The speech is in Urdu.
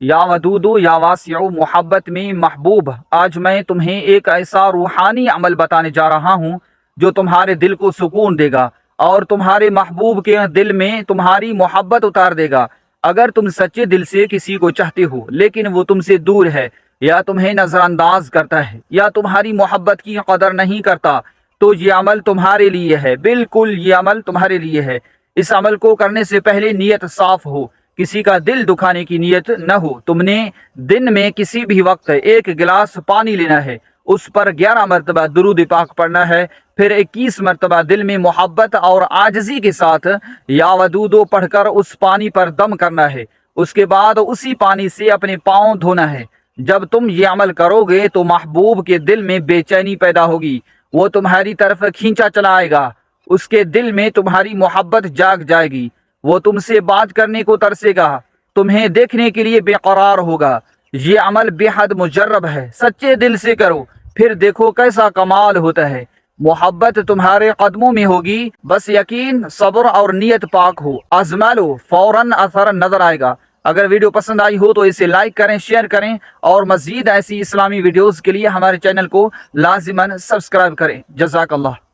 یا ودودو یا واسع محبت میں محبوب، آج میں تمہیں ایک ایسا روحانی عمل بتانے جا رہا ہوں جو تمہارے دل کو سکون دے گا اور تمہارے محبوب کے دل میں تمہاری محبت اتار دے گا۔ اگر تم سچے دل سے کسی کو چاہتے ہو لیکن وہ تم سے دور ہے یا تمہیں نظر انداز کرتا ہے یا تمہاری محبت کی قدر نہیں کرتا تو یہ عمل تمہارے لیے ہے، بالکل یہ عمل تمہارے لیے ہے۔ اس عمل کو کرنے سے پہلے نیت صاف ہو، کسی کا دل دکھانے کی نیت نہ ہو۔ تم نے دن میں کسی بھی وقت ایک گلاس پانی لینا ہے، اس پر 11 مرتبہ درود پاک پڑھنا ہے، پھر 21 مرتبہ دل میں محبت اور عاجزی کے ساتھ یا ودودو پڑھ کر اس پانی پر دم کرنا ہے۔ اس کے بعد اسی پانی سے اپنے پاؤں دھونا ہے۔ جب تم یہ عمل کرو گے تو محبوب کے دل میں بے چینی پیدا ہوگی، وہ تمہاری طرف کھینچا چلا آئے گا، اس کے دل میں تمہاری محبت جاگ جائے گی، وہ تم سے بات کرنے کو ترسے گا، تمہیں دیکھنے کے لیے بے قرار ہوگا۔ یہ عمل بے حد مجرب ہے، سچے دل سے کرو، پھر دیکھو کیسا کمال ہوتا ہے۔ محبت تمہارے قدموں میں ہوگی، بس یقین، صبر اور نیت پاک ہو، آزما لو، فوراً اثر نظر آئے گا۔ اگر ویڈیو پسند آئی ہو تو اسے لائک کریں، شیئر کریں اور مزید ایسی اسلامی ویڈیوز کے لیے ہمارے چینل کو لازماً سبسکرائب کریں۔ جزاک اللہ۔